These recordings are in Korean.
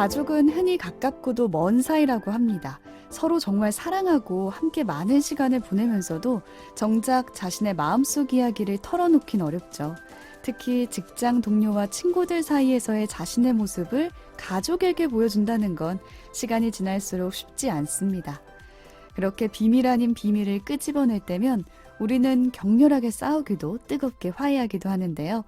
가족은 흔히 가깝고도 먼 사이라고 합니다. 서로 정말 사랑하고 함께 많은 시간을 보내면서도 정작 자신의 마음속 이야기를 털어놓긴 어렵죠. 특히 직장 동료와 친구들 사이에서의 자신의 모습을 가족에게 보여준다는 건 시간이 지날수록 쉽지 않습니다. 그렇게 비밀 아닌 비밀을 끄집어낼 때면 우리는 격렬하게 싸우기도 뜨겁게 화해하기도 하는데요.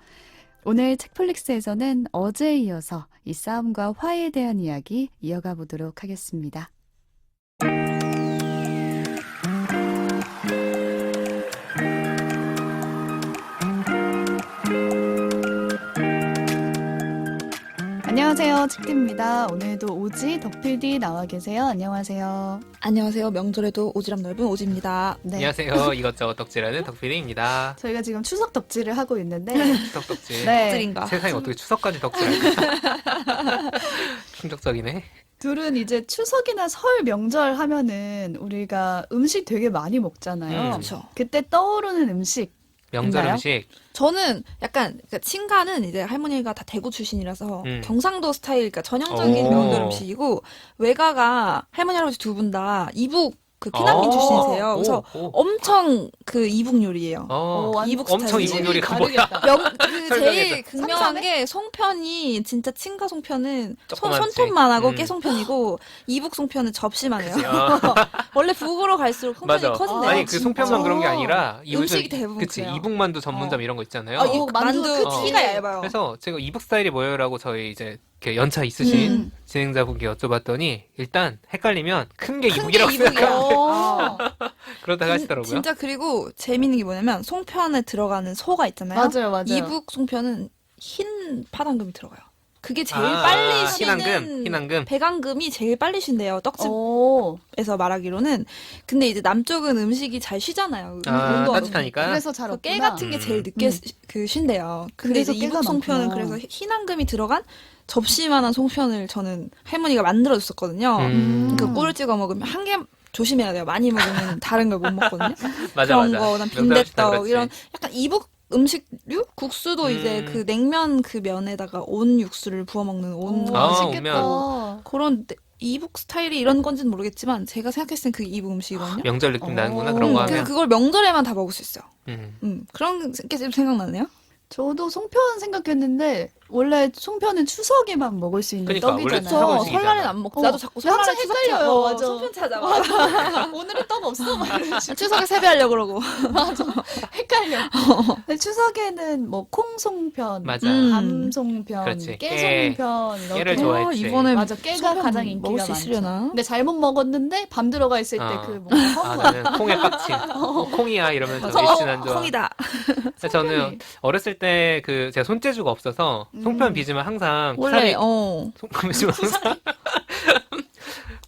오늘 책플릭스에서는 어제에 이어서 이 싸움과 화해에 대한 이야기 이어가 보도록 하겠습니다. 안녕하세요, 책디입니다. 오늘도 오지 덕PD 나와 계세요. 안녕하세요. 안녕하세요. 명절에도 오지랖 넓은 오지입니다. 네. 안녕하세요. 이것저것 덕질하는 덕PD입니다. 저희가 지금 추석 덕질을 하고 있는데 추석 덕질. 네. 덕질인가? 세상에 어떻게 추석까지 덕질할까? 충격적이네. 둘은 이제 추석이나 설 명절 하면은 우리가 음식 되게 많이 먹잖아요. 그렇죠. 그때 떠오르는 음식 명절 있나요? 음식. 저는 약간 그러니까 친가는 이제 할머니가 다 대구 출신이라서 경상도 스타일, 그러니까 전형적인 오. 명절 음식이고, 외가가 할머니 할아버지 두 분 다 이북 그 피난민 출신이세요. 그래서 엄청 그 이북 요리예요. 이북 엄청 스타일이. 이북 요리가 뭐야? 그 제일 극명한 게 송편이, 진짜 친가 송편은 조그맣지. 손톱만 하고 깨송편이고, 이북 송편은 접시만 해요. 그치, 원래 북으로 갈수록 송편이 맞아. 커진대요. 아니 그 송편만 그런 게 아니라 음식이 대부분 그치 그래요. 이북만두 전문점 이런 거 있잖아요. 만두 크지. 키가 얇아요. 그래서 제가 이북 스타일이 뭐예요라고 저희 이제 이렇게 연차 있으신 진행자분께 여쭤봤더니 일단 헷갈리면 큰 게 이북이라고 생각하는데 그러다가 하시더라고요. 진짜. 그리고 재밌는 게 뭐냐면 송편에 들어가는 소가 있잖아요. 맞아요. 이북 송편은 흰 파당금이 들어가요. 그게 제일 빨리 쉬는 흰앙금. 배강금이 제일 빨리 쉰대요. 떡집에서 오. 말하기로는. 근데 이제 남쪽은 음식이 잘 쉬잖아요. 온도가 따뜻하니까. 그래서 잘 그래서 없구나. 깨 같은 게 제일 늦게 그 쉰대요. 근데 그래서 이제 깨가 이북 송편은 많구나. 그래서 흰앙금이 들어간 접시만한 송편을 저는 할머니가 만들어 줬었거든요. 그 꿀을 찍어 먹으면 한 개 조심해야 돼요. 많이 먹으면 다른 걸 못 먹거든요. 맞아, 그런 맞아. 거, 그다음 명절 음식 다 빈대떡 그렇지. 이런 약간 이북 음식류? 국수도 이제 그 냉면 그 면에다가 온 육수를 부어 먹는 온 맛있겠다. 그런 이북 스타일이 이런 건지는 모르겠지만 제가 생각했을 땐 그게 이북 음식이거든요. 명절 느낌 나는구나 그런 거 그래서 하면. 그걸 명절에만 다 먹을 수 있어요. 음. 그런 게 좀 생각나네요. 저도 송편 생각했는데 원래 송편은 추석에만 먹을 수 있는 그러니까, 원래 떡이잖아요. 추석 음식이잖아. 설날엔 안 먹고 나도 자꾸 항상 설날에 추석 헷갈려요. 맞아. 송편 찾아봐. 오늘은 떡 없어? 막 이러시고. 추석에 세배하려고 그러고. 헷갈려. 근데 추석에는 뭐 콩송편, 맞아. 밤송편, 그렇지. 깨송편 이렇게. 깨를 좋아했지. 이번에 맞아, 깨가 송편 가장 인기가 먹을 수 많죠. 있으려나? 근데 잘못 먹었는데 밤 들어가 있을 때 그 뭔가 허무함. 나는 콩에 빡침. 콩이야 이러면서 일진한 콩이다. 저는 어렸을 때 그 제가 손재주가 없어서 송편 빚으면 항상 원래 송편 빚으면 항상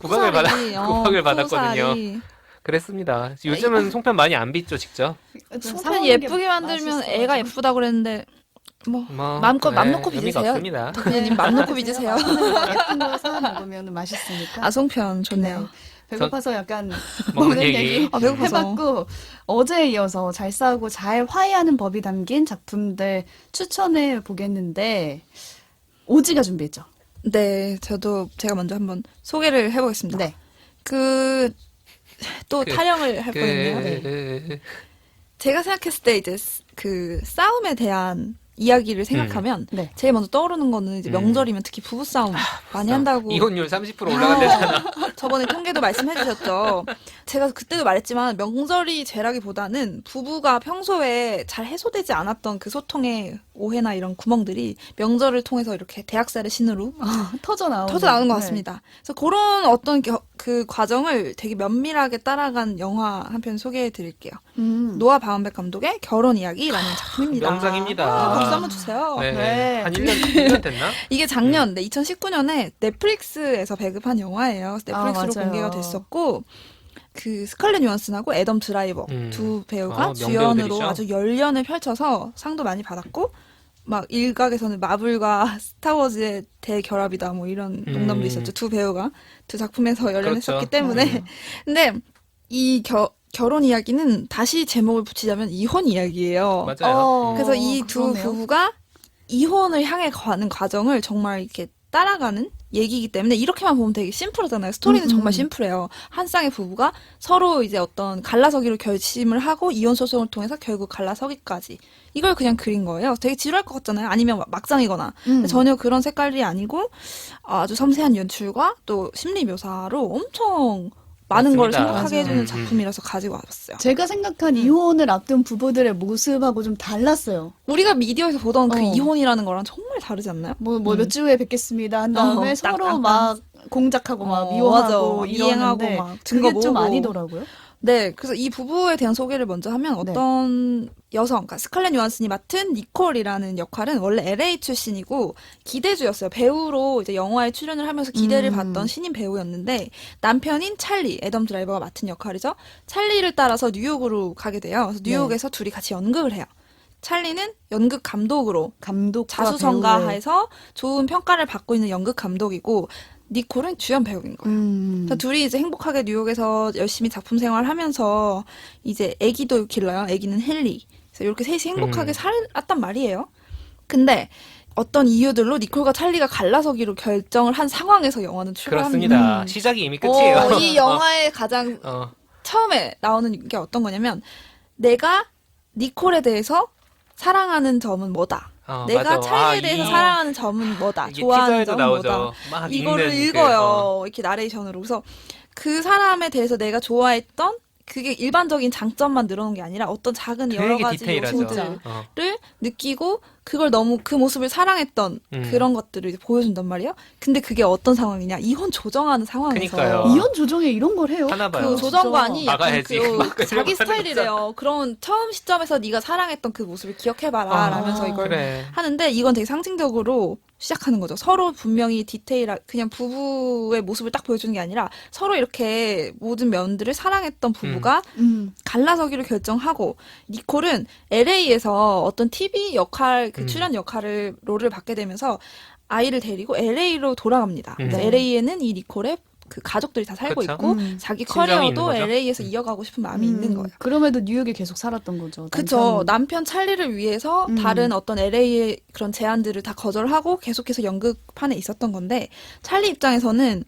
구박을 받았거든요. 쿠사리. 그랬습니다. 요즘은 송편 많이 안 빚죠 직접. 송편 예쁘게 만들면 맛있어가지고. 애가 예쁘다 그랬는데 뭐 뭐, 마음껏 맘 놓고 의미가 빚으세요. 없습니다. 덕분님 맘 놓고 빚으세요. 예쁜 거 사 먹으면 맛있으니까. 아 송편 좋네요. 네. 배고파서 약간 먹는 먹는 얘기. 얘기 배고파서. 해봤고 어제에 이어서 잘 싸우고 잘 화해하는 법이 담긴 작품들 추천해 보겠는데 오지가 준비했죠. 네, 저도 제가 먼저 한번 소개를 해보겠습니다. 네. 또 타령을 할 뻔했네요. 그 제가 생각했을 때 이제 그 싸움에 대한 이야기를 생각하면 네. 제일 먼저 떠오르는 거는 이제 명절이면 특히 부부 싸움 많이 한다고. 이혼율 30% 올라간다잖아. 저번에 통계도 말씀해 주셨죠. 제가 그때도 말했지만 명절이 죄라기보다는 부부가 평소에 잘 해소되지 않았던 그 소통의 오해나 이런 구멍들이 명절을 통해서 이렇게 대학살의 신으로 터져 나오는 것 같습니다. 그래서 그런 어떤 그 과정을 되게 면밀하게 따라간 영화 한 편 소개해 드릴게요. 노아 바운백 감독의 결혼 이야기라는 작품입니다. 명작입니다. 박수 한번 주세요. 네. 네. 한 1년 됐나? 이게 작년 2019년에 넷플릭스에서 배급한 영화예요. 넷플릭스로 맞아요. 공개가 됐었고 그 스칼렛 요한슨하고 애덤 드라이버 두 배우가 주연으로 명배우들이죠. 아주 열연을 펼쳐서 상도 많이 받았고 막 일각에서는 마블과 스타워즈의 대결합이다 뭐 이런 농담도 있었죠. 두 배우가 두 작품에서 열연했었기 그렇죠. 때문에 근데 이 결혼 이야기는 다시 제목을 붙이자면 이혼 이야기예요. 맞아요. 그래서 이 두 그러네요. 부부가 이혼을 향해 가는 과정을 정말 이렇게 따라가는 얘기이기 때문에 이렇게만 보면 되게 심플하잖아요. 스토리는 정말 심플해요. 한 쌍의 부부가 서로 이제 어떤 갈라서기로 결심을 하고 이혼 소송을 통해서 결국 갈라서기까지 이걸 그냥 그린 거예요. 되게 지루할 것 같잖아요. 아니면 막장이거나. 근데 전혀 그런 색깔이 아니고 아주 섬세한 연출과 또 심리 묘사로 엄청 많은 걸 맞습니다. 생각하게 해주는 작품이라서 가지고 와봤어요. 제가 생각한 이혼을 앞둔 부부들의 모습하고 좀 달랐어요. 우리가 미디어에서 보던 그 어. 이혼이라는 거랑 정말 다르지 않나요? 뭐 몇 주 후에 뵙겠습니다 한 다음에 서로 땅땅땅. 막 공작하고 막 맞아. 미워하고 이행하고 이러는데 막 증거 그게 좀 모으고. 아니더라고요. 네, 그래서 이 부부에 대한 소개를 먼저 하면 어떤 여성, 그러니까 스칼렛 요한슨이 맡은 니콜이라는 역할은 원래 LA 출신이고 기대주였어요. 배우로 이제 영화에 출연을 하면서 기대를 받던 신인 배우였는데 남편인 찰리, 애덤 드라이버가 맡은 역할이죠. 찰리를 따라서 뉴욕으로 가게 돼요. 그래서 뉴욕에서 둘이 같이 연극을 해요. 찰리는 연극 감독으로 감독과 배우의 자수성가해서 좋은 평가를 받고 있는 연극 감독이고 니콜은 주연 배우인 거예요. 그래서 둘이 이제 행복하게 뉴욕에서 열심히 작품 생활하면서 이제 아기도 길러요. 아기는 헨리. 그래서 이렇게 셋이 행복하게 살았단 말이에요. 근데 어떤 이유들로 니콜과 찰리가 갈라서기로 결정을 한 상황에서 영화는 출발합니다. 그렇습니다. 시작이 이미 끝이에요. 이 영화의 가장 어. 처음에 나오는 게 어떤 거냐면 내가 니콜에 대해서 사랑하는 점은 뭐다. 내가 맞아. 찰리에 대해서 사랑하는 점은 뭐다. 이게 좋아하는 티저에도 점은 나오죠. 뭐다. 막 이거를 읽는 읽어요. 이렇게 나레이션으로. 그래서 그 사람에 대해서 내가 좋아했던 그게 일반적인 장점만 늘어놓은 게 아니라 어떤 작은 여러 되게 가지 디테일하죠. 요소들을 어. 느끼고 그걸 너무 그 모습을 사랑했던 그런 것들을 이제 보여준단 말이에요. 근데 그게 어떤 상황이냐? 이혼 조정하는 상황에서 그러니까요. 이혼 조정에 이런 걸 해요? 하나 봐요. 그 조정관이 약간 막아야지. 그 자기 스타일이래요. 그런 처음 시점에서 네가 사랑했던 그 모습을 기억해봐라 아, 라면서 이걸 그래. 하는데 이건 되게 상징적으로 시작하는 거죠. 서로 분명히 디테일한 그냥 부부의 모습을 딱 보여주는 게 아니라 서로 이렇게 모든 면들을 사랑했던 부부가 갈라서기를 결정하고 니콜은 LA에서 어떤 TV 역할 그 출연 역할을 롤을 받게 되면서 아이를 데리고 LA로 돌아갑니다. 그래서 LA에는 이 니콜의 그 가족들이 다 살고 그쵸. 있고 자기 친정이 있는 커리어도 거죠. LA에서 이어가고 싶은 마음이 있는 거예요. 그럼에도 뉴욕에 계속 살았던 거죠. 그쵸. 남편은. 남편 찰리를 위해서 다른 어떤 LA의 그런 제안들을 다 거절하고 계속해서 연극판에 있었던 건데, 찰리 입장에서는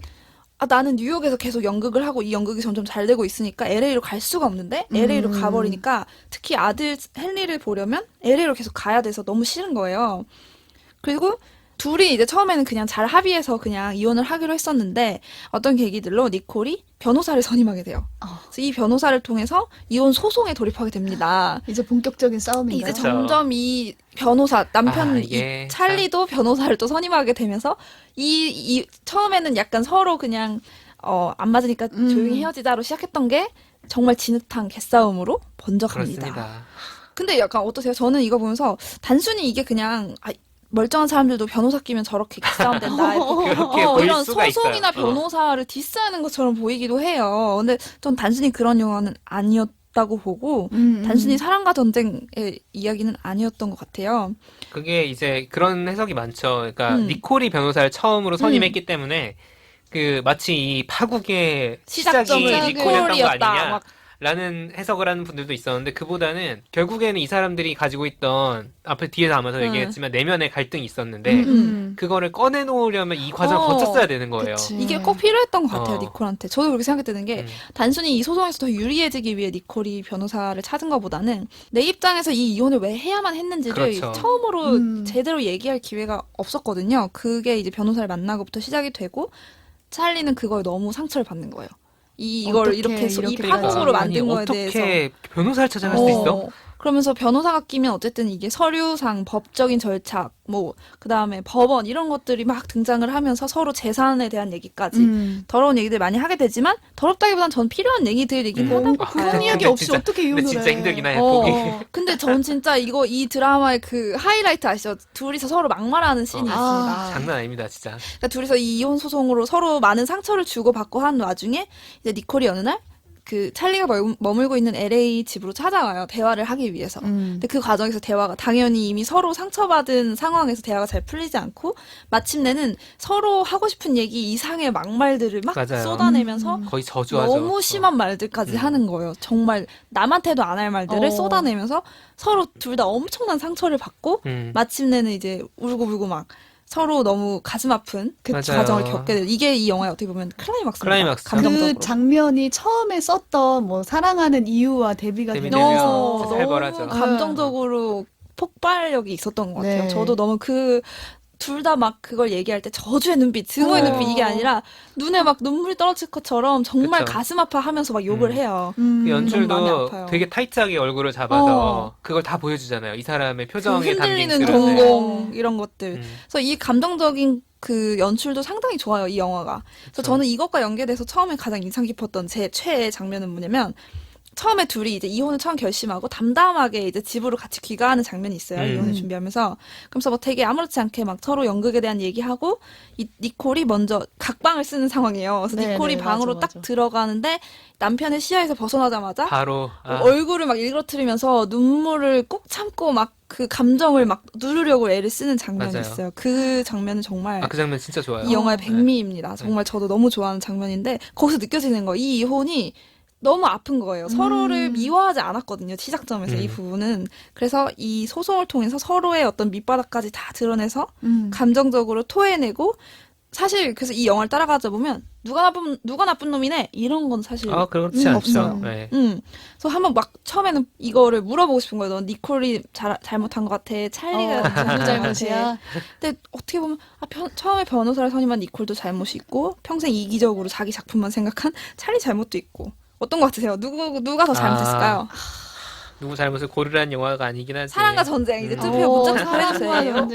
나는 뉴욕에서 계속 연극을 하고 이 연극이 점점 잘 되고 있으니까 LA로 갈 수가 없는데, LA로 가버리니까 특히 아들 헨리를 보려면 LA로 계속 가야 돼서 너무 싫은 거예요. 그리고 둘이 이제 처음에는 그냥 잘 합의해서 그냥 이혼을 하기로 했었는데 어떤 계기들로 니콜이 변호사를 선임하게 돼요. 그래서 이 변호사를 통해서 이혼 소송에 돌입하게 됩니다. 이제 본격적인 싸움인가요? 이제 점점 이 변호사 남편 이게 이 찰리도 변호사를 또 선임하게 되면서 이 처음에는 약간 서로 그냥 안 맞으니까 조용히 헤어지자로 시작했던 게 정말 진흙탕 개싸움으로 번져갑니다. 그렇습니다. 근데 약간 어떠세요? 저는 이거 보면서 단순히 이게 그냥 멀쩡한 사람들도 변호사 끼면 저렇게 개싸움 된다. 그렇게 보일 이런 수가 소송이나 있어요. 변호사를 디스하는 것처럼 보이기도 해요. 근데 전 단순히 그런 영화는 아니었다고 보고 단순히 사랑과 전쟁의 이야기는 아니었던 것 같아요. 그게 이제 그런 해석이 많죠. 그러니까 니콜이 변호사를 처음으로 선임했기 때문에 그 마치 이 파국의 시작이 니콜이었던 거 니콜이었다. 아니냐. 막 라는 해석을 하는 분들도 있었는데 그보다는 결국에는 이 사람들이 가지고 있던 앞에 뒤에서 아마도 얘기했지만 내면의 갈등이 있었는데 그거를 꺼내놓으려면 이 과정을 거쳤어야 되는 거예요. 그치. 이게 꼭 필요했던 것 같아요, 어. 니콜한테. 저도 그렇게 생각되는 게 단순히 이 소송에서 더 유리해지기 위해 니콜이 변호사를 찾은 것보다는 내 입장에서 이 이혼을 왜 해야만 했는지를 그렇죠. 처음으로 제대로 얘기할 기회가 없었거든요. 그게 이제 변호사를 만나고부터 시작이 되고 찰리는 그거에 너무 상처를 받는 거예요. 이걸 어떻게 이렇게 이 이렇게 파국으로 아니, 만든 거에 어떻게 대해서 변호사를 찾아갈 수 있어? 그러면서 변호사가 끼면 어쨌든 이게 서류상 법적인 절차, 그다음에 법원 이런 것들이 막 등장을 하면서 서로 재산에 대한 얘기까지 더러운 얘기들 많이 하게 되지만 더럽다기보단 전 필요한 얘기들이긴 하다고 그런 봐요. 이야기 근데 없이 진짜- 어떻게 근데 이혼을 진짜 해. 힘들긴 해 보기. 근데 전 진짜 이 드라마의 그 하이라이트 아시죠? 둘이서 서로 막말하는 씬이 있습니다. 장난 아닙니다, 진짜. 그러니까 둘이서 이 이혼 소송으로 서로 많은 상처를 주고받고 한 와중에 이제 니콜이 어느 날 그 찰리가 머물고 있는 LA 집으로 찾아와요. 대화를 하기 위해서. 근데 그 과정에서 대화가 당연히 이미 서로 상처받은 상황에서 대화가 잘 풀리지 않고 마침내는 서로 하고 싶은 얘기 이상의 막말들을 막 맞아요. 쏟아내면서 거의 저주하죠. 너무 심한 말들까지 하는 거예요. 정말 남한테도 안 할 말들을 쏟아내면서 서로 둘 다 엄청난 상처를 받고 마침내는 이제 울고불고 막 서로 너무 가슴 아픈 그 맞아요. 과정을 겪게 돼요. 이게 이 영화의 어떻게 보면 클라이막스입니다. 클라이막스. 감정적으로. 그 장면이 처음에 썼던 뭐 사랑하는 이유와 대비가 대비되면서 되면서 살벌하죠. 너무 감정적으로 폭발력이 있었던 것 같아요. 네. 저도 너무 둘 다 막 그걸 얘기할 때 저주의 눈빛, 증오의 어. 눈빛 이게 아니라 눈에 막 눈물이 떨어질 것처럼 정말 그쵸. 가슴 아파하면서 막 욕을 해요. 그 너무 마음이 연출도 아파요. 되게 타이트하게 얼굴을 잡아서 그걸 다 보여주잖아요. 이 사람의 그 표정에 담긴 흔들리는 그런 네. 동공 이런 것들. 음. 그래서 이 감정적인 그 연출도 상당히 좋아요, 이 영화가. 그래서 그쵸. 저는 이것과 연계돼서 처음에 가장 인상 깊었던 제 최애 장면은 뭐냐면 처음에 둘이 이제 이혼을 처음 결심하고 담담하게 이제 집으로 같이 귀가하는 장면이 있어요. 이혼을 준비하면서. 그러면서 뭐 되게 아무렇지 않게 막 서로 연극에 대한 얘기하고 이 니콜이 먼저 각방을 쓰는 상황이에요. 그래서 네, 니콜이 네, 방으로 맞아, 딱 맞아. 들어가는데 남편의 시야에서 벗어나자마자 바로 얼굴을 막 일그러뜨리면서 눈물을 꼭 참고 막 그 감정을 막 누르려고 애를 쓰는 장면이 맞아요. 있어요. 그 장면은 정말 그 장면 진짜 좋아요. 이 영화의 네. 백미입니다. 정말 저도 너무 좋아하는 장면인데 거기서 느껴지는 거. 이 이혼이 너무 아픈 거예요. 서로를 미워하지 않았거든요. 시작점에서 이 부분은. 그래서 이 소송을 통해서 서로의 어떤 밑바닥까지 다 드러내서 감정적으로 토해내고 사실 그래서 이 영화를 따라가다 보면 누가 나쁜 놈이네 이런 건 사실 그렇지 않죠. 없어요. 네. 그래서 한번 막 처음에는 이거를 물어보고 싶은 거예요. 넌 니콜이 잘못한 것 같아. 찰리가 누구 잘못이야? 근데 어떻게 보면 처음에 변호사를 선임한 니콜도 잘못이 있고 평생 이기적으로 자기 작품만 생각한 찰리 잘못도 있고 어떤 것 같으세요? 누가 더 잘못했을까요? 누구 잘못을 고르라는 영화가 아니긴 하지. 사랑과 전쟁 이제 투표 문자 투표해주세요.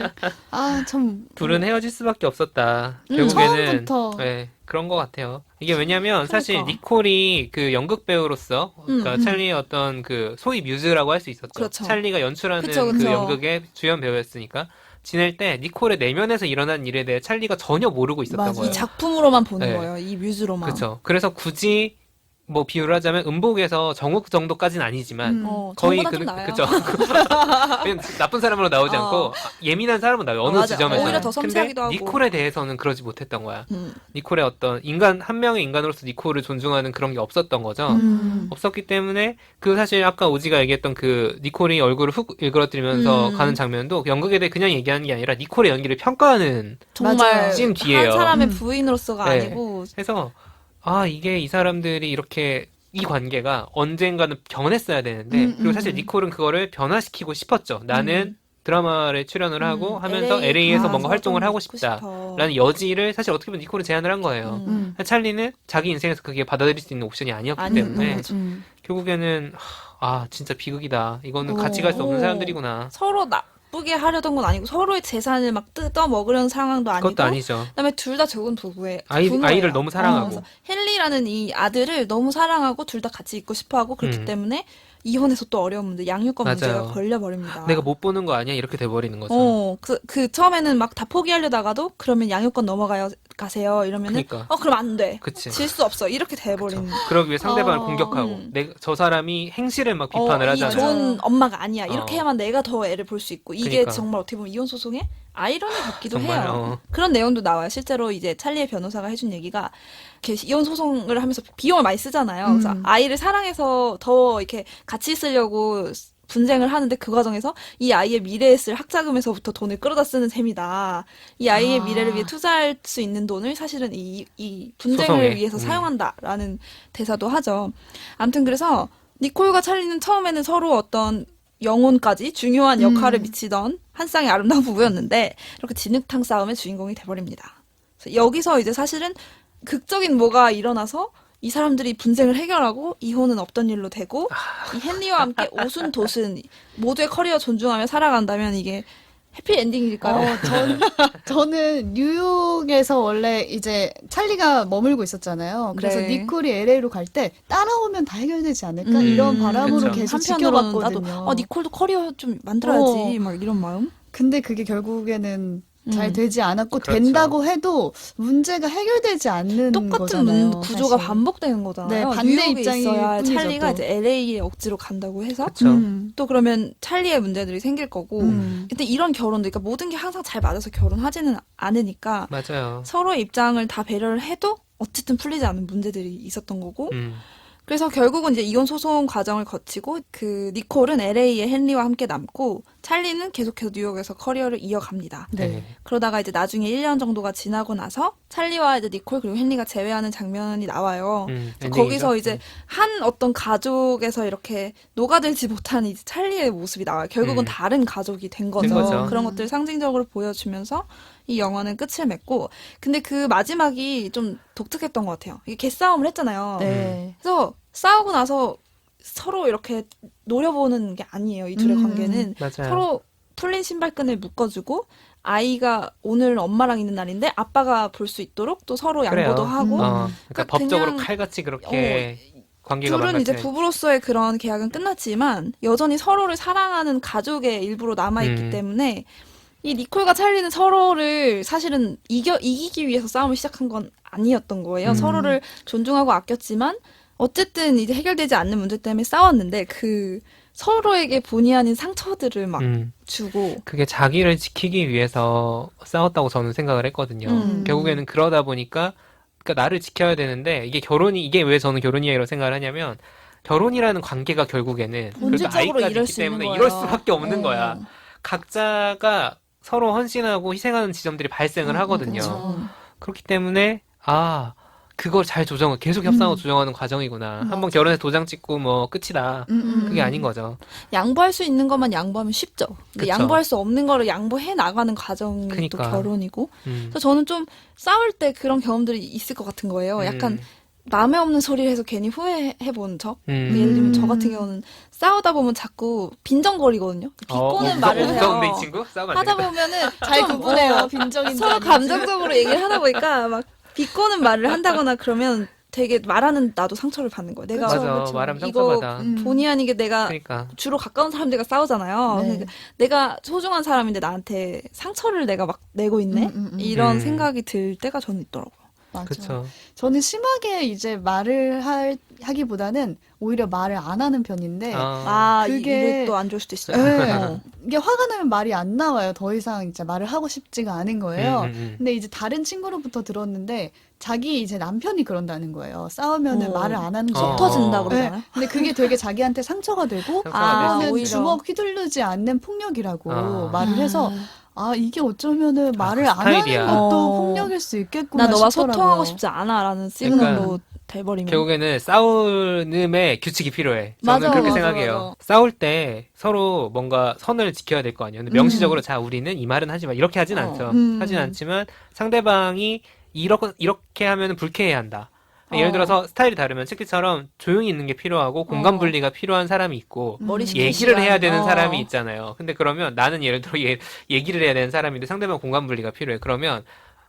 참 둘은 헤어질 수밖에 없었다. 결국에는 처음부터. 네, 그런 것 같아요. 이게 왜냐면 사실 그러니까. 니콜이 그 연극 배우로서 그러니까 찰리의 어떤 그 소위 뮤즈라고 할 수 있었죠. 그렇죠. 찰리가 연출하는 그쵸, 그 그쵸. 연극의 주연 배우였으니까 지낼 때 니콜의 내면에서 일어난 일에 대해 찰리가 전혀 모르고 있었던 맞아. 거예요. 이 작품으로만 보는 네. 거예요. 이 뮤즈로만. 그렇죠. 그래서 굳이 뭐 비유를 하자면 음복에서 정욱 정도까지는 아니지만 거의 저보다 좀 나아요. 그죠. 그냥 나쁜 사람으로 나오지 않고 예민한 사람으로 나와요. 어느 맞아. 지점에서. 오히려 더 섬세하기도 하고. 니콜에 대해서는 그러지 못했던 거야. 니콜의 어떤 한 명의 인간으로서 니콜을 존중하는 그런 게 없었던 거죠. 없었기 때문에 그 사실 아까 오지가 얘기했던 그 니콜이 얼굴을 훅 일그러뜨리면서 가는 장면도 연극에 대해 그냥 얘기하는 게 아니라 니콜의 연기를 평가하는 정말 씬 뒤에요. 한 사람의 부인으로서가 네. 아니고 해서 이게 이 사람들이 이렇게 이 관계가 언젠가는 변했어야 되는데 그리고 사실 니콜은 그거를 변화시키고 싶었죠. 나는 드라마에 출연을 하고 하면서 LA에서 뭔가 활동을 하고 싶다라는 여지를 사실 어떻게 보면 니콜은 제안을 한 거예요. 찰리는 자기 인생에서 그게 받아들일 수 있는 옵션이 아니었기 때문에 결국에는 진짜 비극이다. 이거는 같이 갈 수 없는 사람들이구나. 서로 나쁘게 하려던 건 아니고 서로의 재산을 막 뜯어 먹으려는 상황도 아니고 그것도 아니죠. 그다음에 둘 다 적은 부부예요. 아이를 너무 사랑하고. 그래서 헨리라는 이 아들을 너무 사랑하고 둘 다 같이 있고 싶어하고 그렇기 때문에 이혼해서 또 어려운 문제, 양육권 맞아요. 문제가 걸려버립니다. 내가 못 보는 거 아니야? 이렇게 돼버리는 거죠. 그 처음에는 막 다 포기하려다가도 그러면 양육권 가세요 이러면은 그러니까. 그럼 안 돼. 그치. 질 수 없어. 이렇게 돼버리는. 그러기 위해 상대방을 공격하고 저 사람이 행실을 막 비판을 이 하잖아요. 좋은 엄마가 아니야. 이렇게 해야만 내가 더 애를 볼 수 있고 이게 그러니까. 정말 어떻게 보면 이혼 소송의 아이러니 같기도 정말, 해요. 그런 내용도 나와요. 실제로 이제 찰리의 변호사가 해준 얘기가 이렇게 이혼 소송을 하면서 비용을 많이 쓰잖아요. 그래서 아이를 사랑해서 더 이렇게 같이 있으려고 분쟁을 하는데 그 과정에서 이 아이의 미래에 쓸 학자금에서부터 돈을 끌어다 쓰는 셈이다. 이 아이의 미래를 위해 투자할 수 있는 돈을 사실은 이 분쟁을 소송에. 위해서 사용한다라는 대사도 하죠. 아무튼 그래서 니콜과 찰리는 처음에는 서로 어떤 영혼까지 중요한 역할을 미치던 한 쌍의 아름다운 부부였는데 이렇게 진흙탕 싸움의 주인공이 돼버립니다. 그래서 여기서 이제 사실은 극적인 뭐가 일어나서 이 사람들이 분쟁을 해결하고 이혼은 없던 일로 되고 이 헨리와 함께 오순도순 모두의 커리어 존중하며 살아간다면 이게 해피엔딩일까요? 저는 뉴욕에서 원래 이제 찰리가 머물고 있었잖아요. 그래서 네. 니콜이 LA로 갈 때 따라오면 다 해결되지 않을까 이런 바람으로 그쵸. 계속 한편으로는 지켜봤거든요. 나도 니콜도 커리어 좀 만들어야지 막 이런 마음. 근데 그게 결국에는 잘 되지 않았고 그렇죠. 된다고 해도 문제가 해결되지 않는 똑같은 거잖아요. 구조가 사실. 반복되는 거잖아요. 네, 반대 뉴욕에 입장일 있어야 할 뿐이죠, 찰리가 또. 이제 LA에 억지로 간다고 해서 그렇죠. 또 그러면 찰리의 문제들이 생길 거고 근데 이런 결혼도 그러니까 모든 게 항상 잘 맞아서 결혼하지는 않으니까 맞아요. 서로의 입장을 다 배려를 해도 어쨌든 풀리지 않는 문제들이 있었던 거고 음. 그래서 결국은 이제 이혼 소송 과정을 거치고 그 니콜은 LA에 헨리와 함께 남고 찰리는 계속해서 뉴욕에서 커리어를 이어갑니다. 네. 그러다가 이제 나중에 1년 정도가 지나고 나서 찰리와 이제 니콜 그리고 헨리가 재회하는 장면이 나와요. 그래서 엔딩이죠? 거기서 이제 한 어떤 가족에서 이렇게 녹아들지 못한 이제 찰리의 모습이 나와요. 결국은 다른 가족이 된 거죠. 거죠. 그런 것들을 상징적으로 보여주면서 이 영화는 끝을 맺고, 근데 그 마지막이 좀 독특했던 것 같아요. 이게 개싸움을 했잖아요. 네. 그래서 싸우고 나서 서로 이렇게 노려보는 게 아니에요. 이 둘의 관계는 맞아요. 서로 풀린 신발끈을 묶어주고, 아이가 오늘 엄마랑 있는 날인데 아빠가 볼 수 있도록 또 서로 양보도 그래요. 하고, 그러니까 그러니까 법적으로 그냥- 칼같이 그렇게 관계가 둘은 이제 망가지는. 부부로서의 그런 계약은 끝났지만 여전히 서로를 사랑하는 가족의 일부로 남아있기 때문에 이 니콜과 찰리는 서로를 사실은 이기기 위해서 싸움을 시작한 건 아니었던 거예요. 서로를 존중하고 아꼈지만 어쨌든 이제 해결되지 않는 문제 때문에 싸웠는데 그 서로에게 본의 아닌 상처들을 막 주고. 그게 자기를 지키기 위해서 싸웠다고 저는 생각을 했거든요. 결국에는 그러다 보니까 그러니까 나를 지켜야 되는데 이게 왜 저는 결혼 이야기로 생각을 하냐면 결혼이라는 관계가 결국에는 그래도 본질적으로 아이까지 이럴 있기 수 있는 때문에 거예요. 이럴 수밖에 없는 거야. 각자가 서로 헌신하고 희생하는 지점들이 발생을 하거든요. 그쵸. 그렇기 때문에 그걸 잘 계속 협상하고 조정하는 과정이구나. 한번 결혼해서 도장 찍고 뭐 끝이다. 그게 아닌 거죠. 양보할 수 있는 것만 양보하면 쉽죠. 근데 그쵸. 양보할 수 없는 거를 양보해 나가는 과정이 또 그니까. 결혼이고. 그래서 저는 좀 싸울 때 그런 경험들이 있을 것 같은 거예요. 약간 마음에 없는 소리를 해서 괜히 후회해본 적. 예를 들면 저 같은 경우는 싸우다 보면 자꾸 빈정거리거든요. 비꼬는 말을 해요. 무서운데 이 친구? 싸우면 안 하다 되겠다. 보면은 잘 좀 구분해요. 빈정인지 서로 아닌지. 감정적으로 얘기를 하다 보니까 막 비꼬는 말을 한다거나 그러면 되게 말하는 나도 상처를 받는 거예요. 내가 맞아. 말하면 이거 상처받아. 본의 아니게 내가 그러니까. 주로 가까운 사람들과 싸우잖아요. 네. 그러니까 내가 소중한 사람인데 나한테 상처를 내가 막 내고 있네? 이런 생각이 들 때가 저는 있더라고요. 맞아. 그쵸. 저는 심하게 이제 말을 하기보다는 오히려 말을 안 하는 편인데 그게- 이게 또 안 좋을 수도 있어요. 네. 이게 화가 나면 말이 안 나와요. 더 이상 이제 말을 하고 싶지가 않은 거예요. 근데 이제 다른 친구로부터 들었는데 자기 이제 남편이 그런다는 거예요. 싸우면은 말을 안 하는 거예요. 속 터진다 네. 그러잖아요. 근데 그게 되게 자기한테 상처가 되고 상처가 그거는 오히려. 주먹 휘둘르지 않는 폭력이라고 아. 말을 해서 이게 어쩌면은 말을 안 스타일이야. 하는 것도 어. 폭력일 수 있겠구나 나 너와 싶더라고요. 소통하고 싶지 않아라는 시그널로 돼버리면. 결국에는 싸움의 규칙이 필요해. 저는 맞아, 그렇게 맞아, 생각해요. 맞아. 싸울 때 서로 뭔가 선을 지켜야 될 거 아니에요. 근데 명시적으로 자 우리는 이 말은 하지 마 이렇게 하진 않죠. 하진 않지만 상대방이 이렇게 하면 불쾌해 한다. 예를 들어서 스타일이 다르면 책기처럼 조용히 있는 게 필요하고 공간 분리가 필요한 사람이 있고 머리 식힐 얘기를 시간. 해야 되는 사람이 있잖아요. 근데 그러면 나는 예를 들어 얘기를 해야 되는 사람인데 상대방 공간 분리가 필요해. 그러면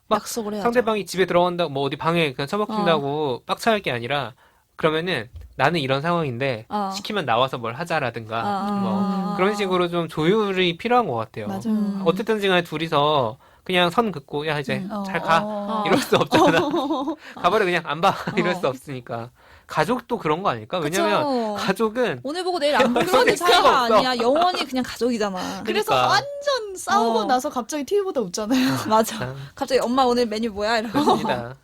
막 약속을 해야죠. 상대방이 집에 들어간다고 뭐 어디 방에 그냥 처박힌다고 빡쳐할 게 아니라 그러면은 나는 이런 상황인데 시키면 나와서 뭘 하자라든가 뭐 그런 식으로 좀 조율이 필요한 것 같아요. 맞아요. 어쨌든지 간에 둘이서 그냥 선 긋고 야 이제 잘 가. 이럴 수 없잖아. 가버려 그냥 안 봐. 이럴 수 없으니까. 가족도 그런 거 아닐까? 왜냐면 그쵸. 가족은 오늘 보고 내일 안 보는 손댈 수가 사이가 없어. 아니야. 영원히 그냥 가족이잖아. 그래서 그러니까. 완전 싸우고 나서 갑자기 TV보다 웃잖아요. 맞아. 갑자기 엄마 오늘 메뉴 뭐야? 이러면서. 그렇습니다.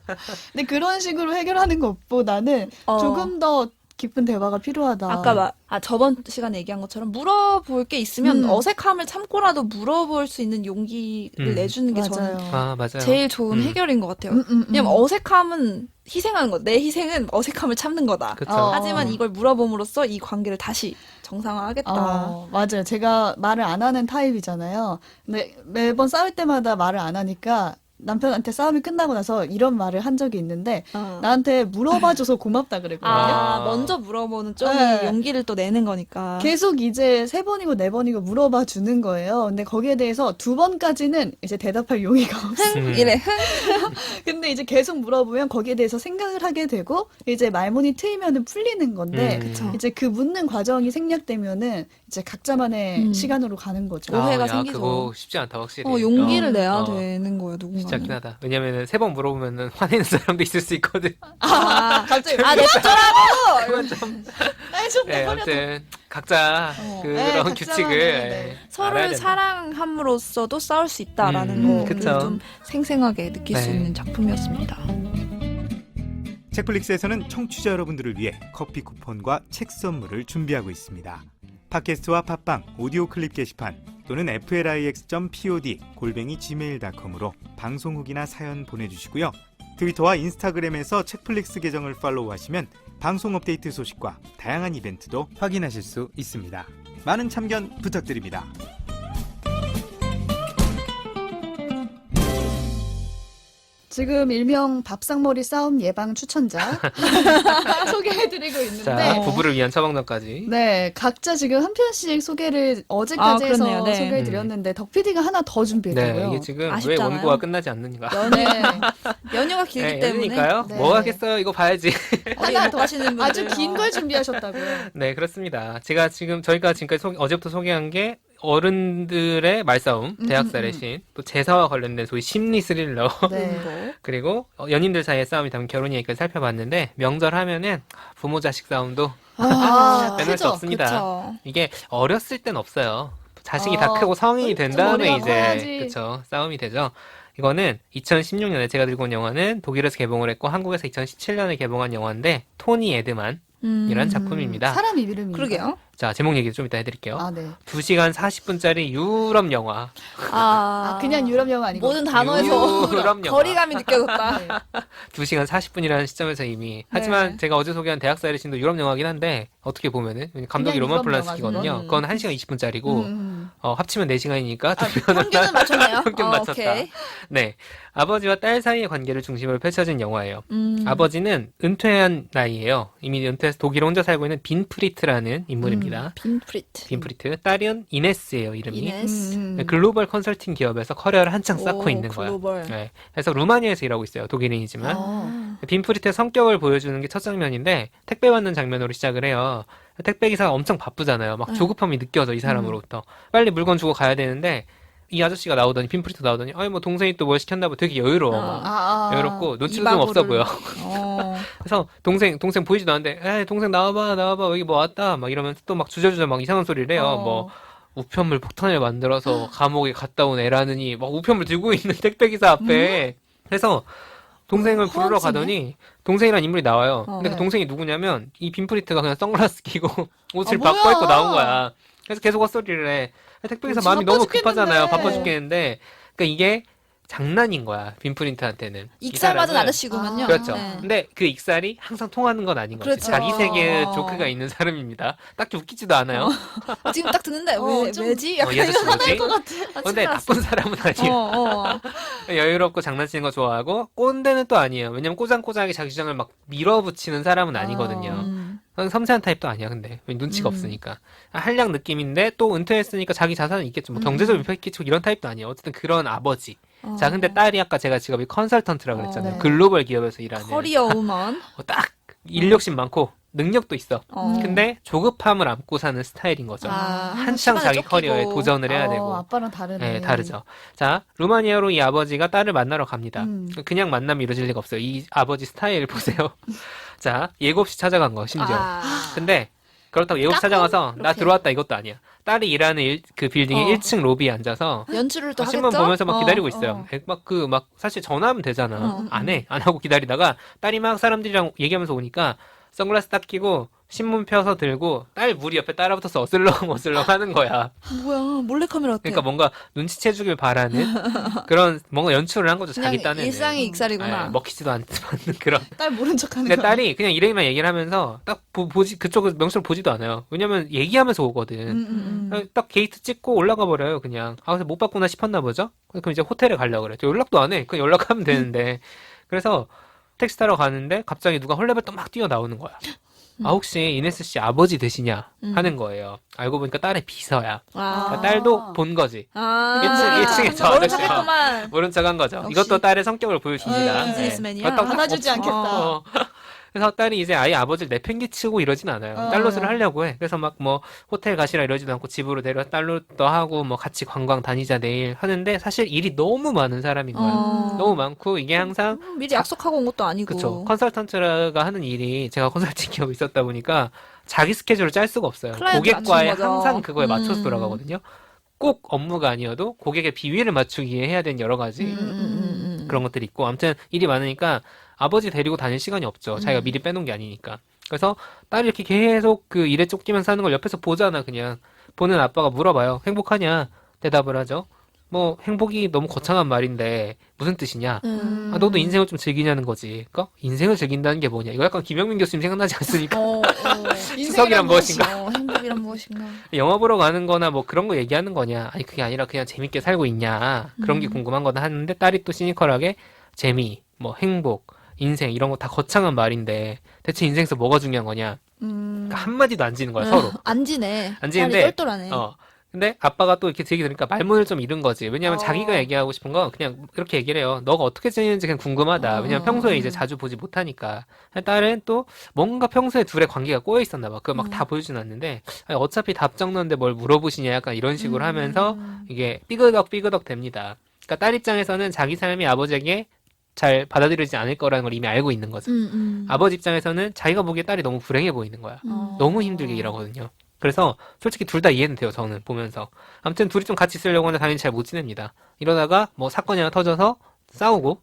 근데 그런 식으로 해결하는 것보다는 조금 더 깊은 대화가 필요하다. 아까 저번 시간에 얘기한 것처럼 물어볼 게 있으면 어색함을 참고라도 물어볼 수 있는 용기를 내주는 게 저는 맞아요. 제일 좋은 해결인 것 같아요. 왜냐면 어색함은 희생하는 거. 내 희생은 어색함을 참는 거다. 그쵸. 하지만 이걸 물어봄으로써 이 관계를 다시 정상화하겠다. 맞아요. 제가 말을 안 하는 타입이잖아요. 근데 매번 싸울 때마다 말을 안 하니까 남편한테 싸움이 끝나고 나서 이런 말을 한 적이 있는데 나한테 물어봐줘서 고맙다 그랬거든요. 먼저 물어보는 쪽이 네. 용기를 또 내는 거니까. 계속 이제 3번이고 4번이고 물어봐 주는 거예요. 근데 거기에 대해서 2번까지는 이제 대답할 용의가 없어요. 이래. 근데 이제 계속 물어보면 거기에 대해서 생각을 하게 되고 이제 말문이 트이면은 풀리는 건데 이제 그 묻는 과정이 생략되면은 이제 각자만의 시간으로 가는 거죠. 오해가 야, 생기죠. 그거 쉽지 않다 확실히. 용기를 내야 어. 되는 거예요, 누군가. 진짜 힘들긴 하다. 왜냐면은 3번 물어보면은 화내는 사람도 있을 수 있거든. 갑자기 냅둬라고! 그건 좀. 좀 네, 내버려. 아무튼 각자 그런 각자만의, 규칙을 네. 알아야 서로를 된다. 사랑함으로써도 싸울 수 있다라는 거를 그쵸. 좀 생생하게 느낄 수 네. 있는 작품이었습니다. 책플릭스에서는 청취자 여러분들을 위해 커피 쿠폰과 책 선물을 준비하고 있습니다. 팟캐스트와 팟빵, 오디오 클립 게시판, 또는 flix.pod@gmail.com으로 방송 후기나 사연 보내주시고요. 트위터와 인스타그램에서 책플릭스 계정을 팔로우하시면 방송 업데이트 소식과 다양한 이벤트도 확인하실 수 있습니다. 많은 참견 부탁드립니다. 지금 일명 밥상머리 싸움 예방 추천자 소개해드리고 있는데 자, 부부를 위한 처방전까지. 네, 각자 지금 한 편씩 소개를 어제까지 해서 그렇네요. 네. 소개해드렸는데 덕 PD가 하나 더 준비했다고요. 네, 이게 지금 왜 아쉽잖아요. 원고가 끝나지 않는가. 네, 연휴가 길기 네, 때문에 연휴니까요. 네. 뭐 하겠어요. 이거 봐야지. 하나 더 하시는 분들 아주 긴 걸 준비하셨다고요. 네, 그렇습니다. 저희가 지금까지 어제부터 소개한 게 어른들의 말싸움, 대학살의 신, 또 제사와 관련된 소위 심리 스릴러, 네. 그리고 연인들 사이의 싸움이 담긴 결혼 얘기까지 살펴봤는데, 명절 하면은 부모 자식 싸움도 빼놓을 수 크죠? 없습니다. 그쵸. 이게 어렸을 땐 없어요. 자식이 다 크고 성인이 된 다음에 머리가 이제 커야지. 그쵸, 싸움이 되죠. 이거는 2016년에 제가 들고 온 영화는 독일에서 개봉을 했고 한국에서 2017년에 개봉한 영화인데 토니 에드만이라는 작품입니다. 사람 이름이 그러게요. 자, 제목 얘기 좀 이따 해드릴게요. 아, 네. 2시간 40분짜리 유럽 영화. 그냥 유럽 영화 아니고 모든 단어에서 유럽 영화. 거리감이 느껴졌다. 네. 2시간 40분이라는 시점에서 이미. 하지만 제가 어제 소개한 대학살의 신도 유럽 영화긴 한데 어떻게 보면은 감독이 그냥 로만 유럽 폴란스키거든요. 영화죠. 그건 1시간 20분짜리고 합치면 4시간이니까 평균은 맞췄네요. 평균 맞췄다. 오케이. 네. 아버지와 딸 사이의 관계를 중심으로 펼쳐진 영화예요. 음. 아버지는 은퇴한 나이예요. 이미 은퇴해서 독일에 혼자 살고 있는 빈프리트라는 인물입니다. 빈프리트. 빈프리트. 딸은 이네스예요, 이름이. 이네스. 네, 글로벌 컨설팅 기업에서 커리어를 한창 쌓고 오, 있는 거야. 글로벌. 네. 그래서 루마니아에서 일하고 있어요. 독일인이지만. 어. 빈프리트의 성격을 보여주는 게 첫 장면인데 택배 받는 장면으로 시작을 해요. 택배 기사가 엄청 바쁘잖아요. 막 조급함이 느껴져 이 사람으로부터. 빨리 물건 주고 가야 되는데 이 아저씨가 나오더니 빈프리트 나오더니 아니 뭐 동생이 또 뭘 시켰나 봐. 되게 여유로워. 막. 여유롭고 눈치도 좀 없어 보여. 그래서 동생 보이지도 않는데 에이 동생 나와봐 여기 뭐 왔다 막 이러면서 또 막 주저주저 막 이상한 소리를 해요. 뭐 우편물 폭탄을 만들어서 감옥에 갔다 온 애라느니 막 우편물 들고 있는 택배기사 앞에 그래서 동생을 부르러 가더니 동생이라는 인물이 나와요. 근데 그 동생이 누구냐면 이 빈프리트가 그냥 선글라스 끼고 옷을 뭐야? 바꿔 입고 나온 거야. 그래서 계속 헛소리를 해. 택배기사 마음이 너무 바빠 급하잖아요. 죽겠는데. 바빠 죽겠는데 그러니까 이게 장난인 거야. 빈프린트한테는. 익살 맞은 사람은- 아저씨구만요. 그렇죠. 네. 근데 그 익살이 항상 통하는 건 아닌 거죠. 그렇죠. 자기 세계에 어. 조크가 있는 사람입니다. 딱히 웃기지도 않아요. 지금 딱 듣는데 좀- 왜지? 이 아저씨 뭐지? 아, 근데 진짜 나쁜 사람은 아니에요. 여유롭고 장난치는 거 좋아하고 꼰대는 또 아니에요. 왜냐면 꼬장꼬장하게 자기 주장을 막 밀어붙이는 사람은 아니거든요. 섬세한 타입도 아니야. 근데 눈치가 없으니까 한량 느낌인데 또 은퇴했으니까 자기 자산은 있겠죠. 뭐 경제적 위협 끼치고 이런 타입도 아니에요. 어쨌든 그런 아버지. 자, 근데 딸이 아까 제가 직업이 컨설턴트라고 그랬잖아요. 네. 글로벌 기업에서 일하는. 커리어 우먼. 딱 인력심 많고 능력도 있어. 어. 근데 조급함을 안고 사는 스타일인 거죠. 한창 시간에 자기 쫓기고. 커리어에 도전을 해야 되고. 아빠랑 다르네. 네, 다르죠. 자, 루마니아로 이 아버지가 딸을 만나러 갑니다. 그냥 만남이 이루어질 리가 없어요. 이 아버지 스타일 보세요. 자, 예고 없이 찾아간 거, 심지어. 근데, 그렇다고 예고 없이 찾아가서, 나 이렇게. 들어왔다 이것도 아니야. 딸이 일하는 그 빌딩의 1층 로비에 앉아서, 연출을 또 신문 하겠죠? 보면서 막 기다리고 있어요. 사실 전화하면 되잖아. 안 해. 안 하고 기다리다가, 딸이 막 사람들이랑 얘기하면서 오니까, 선글라스 딱 끼고, 신문 펴서 들고, 딸 무리 옆에 따라붙어서 어슬렁어슬렁 하는 거야. 뭐야 몰래카메라 같아. 그러니까 뭔가 눈치채주길 바라는 그런 뭔가 연출을 한 거죠. 그냥 자기 딴에는. 일상의 익살이구나. 네, 먹히지도 않는 그런. 딸 모른 척하는 근데 거. 딸이 그냥 이래만 얘기를 하면서 딱 보지 그쪽을 명수를 보지도 않아요. 왜냐면 얘기하면서 오거든. 딱 게이트 찍고 올라가 버려요. 그냥. 그래서 못 봤구나 싶었나 보죠. 그럼 이제 호텔에 가려고 그래. 연락도 안 해. 그냥 연락하면 되는데. 그래서 택시 타러 가는데 갑자기 누가 헐레벌떡 막 뛰어 나오는 거야. 아 혹시 이네스 씨 아버지 되시냐 하는 거예요. 알고 보니까 딸의 비서야. 그러니까 딸도 본 거지. 1층에 저 모른 아저씨가 척했구만. 모른 척한 거죠. 역시. 이것도 딸의 성격을 보여줍니다. 비즈니스맨이야. 받아주지 않겠다. 그래서 딸이 이제 아예 아버지를 내팽개치고 이러진 않아요. 딸 노릇을 하려고 해. 그래서 막 뭐 호텔 가시라 이러지도 않고 집으로 데려 딸 노릇도 하고 뭐 같이 관광 다니자 내일 하는데 사실 일이 너무 많은 사람인 거야. 너무 많고 이게 항상 미리 약속하고 온 것도 아니고. 그쵸. 컨설턴트가 하는 일이 제가 컨설팅 기업에 있었다 보니까 자기 스케줄을 짤 수가 없어요. 클라이언트 고객과의 맞추는 거죠. 항상 그거에 맞춰서 돌아가거든요. 꼭 업무가 아니어도 고객의 비위를 맞추기 위해 해야 되는 여러 가지 그런 것들이 있고 아무튼 일이 많으니까 아버지 데리고 다닐 시간이 없죠. 자기가 미리 빼놓은 게 아니니까. 그래서 딸이 이렇게 계속 그 일에 쫓기면서 하는 걸 옆에서 보잖아 그냥. 보는 아빠가 물어봐요. 행복하냐? 대답을 하죠. 뭐 행복이 너무 거창한 말인데 무슨 뜻이냐? 아, 너도 인생을 좀 즐기냐는 거지. 그러니까 인생을 즐긴다는 게 뭐냐? 이거 약간 김영민 교수님 생각나지 않습니까? 추석이란 무엇인가? 행복이란 무엇인가? 영화 보러 가는 거나 뭐 그런 거 얘기하는 거냐? 아니 그게 아니라 그냥 재밌게 살고 있냐? 그런 게 궁금한 거다 하는데 딸이 또 시니컬하게 재미, 뭐 행복, 인생 이런 거 다 거창한 말인데 대체 인생에서 뭐가 중요한 거냐? 그러니까 한마디도 안 지는 거야 서로. 안 지네. 안 지는데, 딸이 똘똘하네. 근데 아빠가 또 이렇게 얘기 들으니까 말문을 좀 잃은 거지. 왜냐면 자기가 얘기하고 싶은 건 그냥 그렇게 얘기를 해요. 너가 어떻게 지내는지 그냥 궁금하다. 왜냐면 평소에 이제 자주 보지 못하니까. 딸은 또 뭔가 평소에 둘의 관계가 꼬여 있었나 봐. 그걸 막 다 보여주진 않는데 아니, 어차피 답장 넣는데 뭘 물어보시냐 약간 이런 식으로 하면서 이게 삐그덕 됩니다. 그러니까 딸 입장에서는 자기 삶이 아버지에게 잘 받아들이지 않을 거라는 걸 이미 알고 있는 거죠. 아버지 입장에서는 자기가 보기에 딸이 너무 불행해 보이는 거야. 너무 힘들게 일하거든요. 그래서 솔직히 둘 다 이해는 돼요. 저는 보면서. 아무튼 둘이 좀 같이 있으려고 하는데 당연히 잘 못 지냅니다. 이러다가 뭐 사건이 하나 터져서 싸우고